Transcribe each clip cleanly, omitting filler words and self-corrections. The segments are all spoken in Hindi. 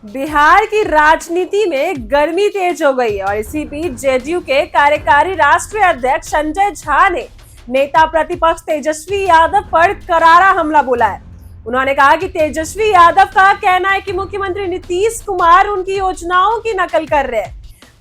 बिहार की राजनीति में गर्मी तेज हो गई और इसी बीच जेडीयू के कार्यकारी राष्ट्रीय अध्यक्ष संजय झा ने नेता प्रतिपक्ष तेजस्वी यादव पर करारा हमला बोला है। उन्होंने कहा कि तेजस्वी यादव का कहना है कि मुख्यमंत्री नीतीश कुमार उनकी योजनाओं की नकल कर रहे हैं,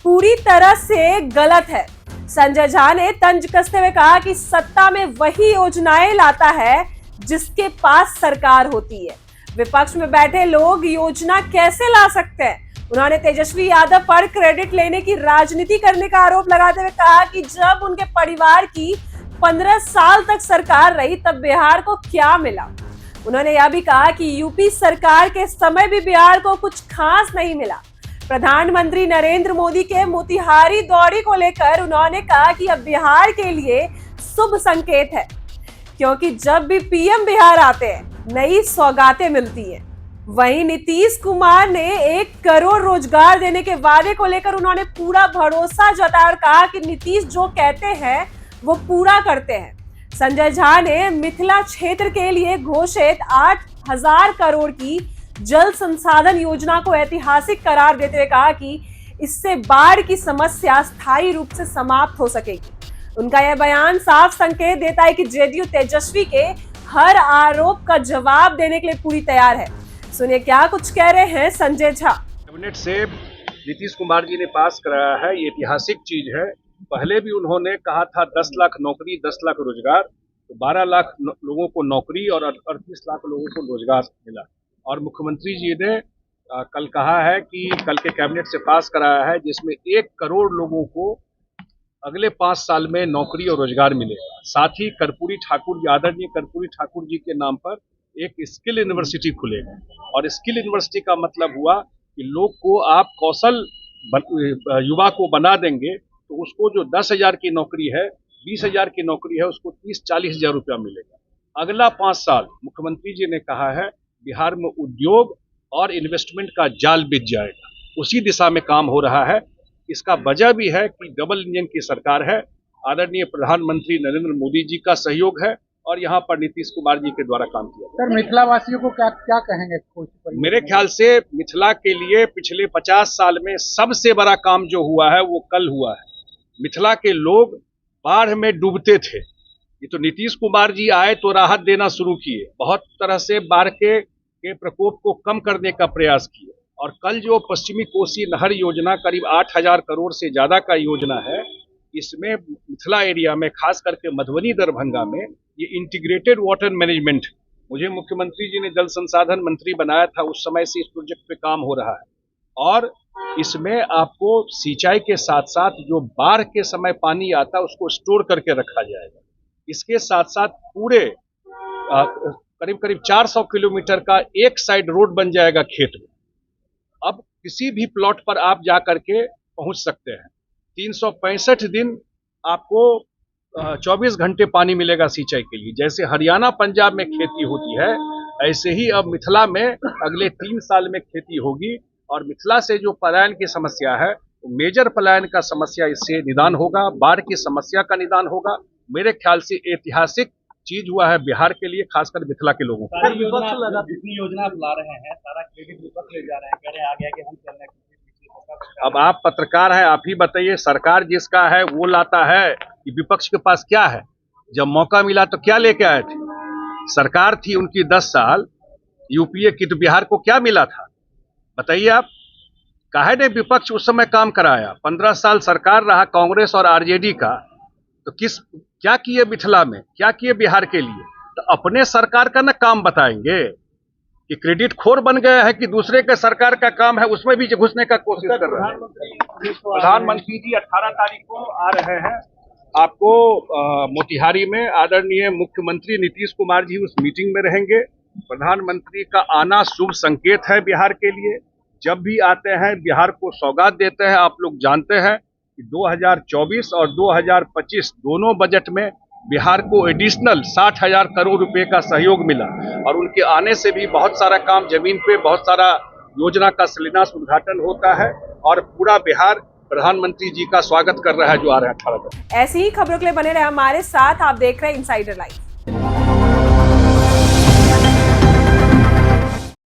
पूरी तरह से गलत है। संजय झा ने तंज कसते हुए कहा कि सत्ता में वही योजनाएं लाता है जिसके पास सरकार होती है, विपक्ष में बैठे लोग योजना कैसे ला सकते हैं। उन्होंने तेजस्वी यादव पर क्रेडिट लेने की राजनीति करने का आरोप लगाते हुए कहा कि जब उनके परिवार की 15 साल तक सरकार रही तब बिहार को क्या मिला। उन्होंने यह भी कहा कि यूपी सरकार के समय भी बिहार को कुछ खास नहीं मिला। प्रधानमंत्री नरेंद्र मोदी के मोतिहारी दौरे को लेकर उन्होंने कहा कि अब बिहार के लिए शुभ संकेत है, क्योंकि जब भी पीएम बिहार आते हैं नई सौगातें मिलती हैं। वहीं नीतीश कुमार ने 1 करोड़ रोजगार देने के वादे को लेकर उन्होंने पूरा भरोसा जताया और कहा कि नीतीश जो कहते हैं वो पूरा करते हैं। संजय झा ने मिथिला क्षेत्र के लिए घोषित 8,000 करोड़ की जल संसाधन योजना को ऐतिहासिक करार देते हुए कहा कि इससे बाढ़ की समस्या स्थायी रूप से समाप्त हो सकेगी। उनका यह बयान साफ संकेत देता है कि जेडीयू तेजस्वी के हर आरोप का जवाब देने के लिए पूरी तैयार है। सुनिए क्या कुछ कह रहे हैं संजय झा। कैबिनेट से नीतीश कुमार जी ने पास कराया है, ये ऐतिहासिक चीज है। पहले भी उन्होंने कहा था 10 लाख नौकरी, 10 लाख रोजगार, तो 12 लाख लोगों को नौकरी और 38 लाख लोगों को रोजगार मिला। और मुख्यमंत्री जी ने कल कहा है कि कल के कैबिनेट से पास कराया है जिसमें 1 करोड़ लोगों को अगले 5 साल में नौकरी और रोजगार मिलेगा। साथ ही कर्पूरी ठाकुर जी, आदरणीय कर्पूरी ठाकुर जी के नाम पर एक स्किल यूनिवर्सिटी खुलेगा। और स्किल यूनिवर्सिटी का मतलब हुआ कि लोग को आप कौशल युवा को बना देंगे तो उसको जो 10,000 की नौकरी है, 20,000 की नौकरी है, उसको 30-40 हजार रुपया मिलेगा। अगला 5 साल मुख्यमंत्री जी ने कहा है बिहार में उद्योग और इन्वेस्टमेंट का जाल बिछ जाएगा। उसी दिशा में काम हो रहा है। इसका वजह भी है कि डबल इंजन की सरकार है। आदरणीय प्रधानमंत्री नरेंद्र मोदी जी का सहयोग है और यहाँ पर नीतीश कुमार जी के द्वारा काम किया। सर, मिथिला वासियों को क्या कहेंगे? मेरे ख्याल से मिथिला के लिए पिछले 50 साल में सबसे बड़ा काम जो हुआ है वो कल हुआ है। मिथिला के लोग बाढ़ में डूबते थे, ये तो नीतीश कुमार जी आए तो राहत देना शुरू किए, बहुत तरह से बाढ़ के प्रकोप को कम करने का प्रयास किए। और कल जो पश्चिमी कोसी नहर योजना करीब 8,000 करोड़ से ज्यादा का योजना है, इसमें मिथिला एरिया में खास करके मधुबनी दरभंगा में ये इंटीग्रेटेड वाटर मैनेजमेंट, मुझे मुख्यमंत्री जी ने जल संसाधन मंत्री बनाया था, उस समय से इस प्रोजेक्ट पे काम हो रहा है। और इसमें आपको सिंचाई के साथ साथ जो बाढ़ के समय पानी आता है उसको स्टोर करके रखा जाएगा। इसके साथ साथ पूरे करीब 400 किलोमीटर का एक साइड रोड बन जाएगा खेत में। अब किसी भी प्लॉट पर आप जा करके पहुंच सकते हैं। 365 दिन आपको 24 घंटे पानी मिलेगा सिंचाई के लिए। जैसे हरियाणा पंजाब में खेती होती है, ऐसे ही अब मिथिला में अगले 3 साल में खेती होगी। और मिथिला से जो पलायन की समस्या है, मेजर पलायन का समस्या इससे निदान होगा, बाढ़ की समस्या का निदान होगा। मेरे ख्याल से ऐतिहासिक चीज हुआ है बिहार के लिए, खासकर मिथिला के लोगों को। जितनी योजना आप ला रहे हैं सारा क्रेडिट विपक्ष ले जा रहे हैं, कह रहे हैं आगे आगे हम चल रहे हैं। अब आप पत्रकार हैं, आप ही बताइए, सरकार जिसका है वो लाता है कि विपक्ष के पास क्या है? जब मौका मिला तो क्या लेके आए थे? सरकार थी उनकी 10 साल यूपीए की, तो बिहार को क्या मिला था बताइए आप? काहे ने विपक्ष उस समय काम कराया? 15 साल सरकार रहा कांग्रेस और आरजेडी का, तो क्या किए मिथिला में, क्या किए बिहार के लिए? तो अपने सरकार का ना काम बताएंगे कि क्रेडिट खोर बन गया है कि दूसरे के सरकार का काम है उसमें भी घुसने का कोशिश कर रहे हैं। प्रधानमंत्री जी 18 तारीख को आ रहे हैं आपको मोतिहारी में। आदरणीय मुख्यमंत्री नीतीश कुमार जी उस मीटिंग में रहेंगे। प्रधानमंत्री का आना शुभ संकेत है बिहार के लिए। जब भी आते हैं बिहार को सौगात देते हैं। आप लोग जानते हैं कि 2024 और 2025 दोनों बजट में बिहार को एडिशनल 60,000 करोड़ रुपए का सहयोग मिला। और उनके आने से भी बहुत सारा काम जमीन पे, बहुत सारा योजना का शिलान्यास उद्घाटन होता है और पूरा बिहार प्रधानमंत्री जी का स्वागत कर रहा है जो आ रहे हैं 18 को। ऐसी ही खबरों के लिए बने रहे हमारे साथ। आप देख रहे हैं इनसाइडर लाइव।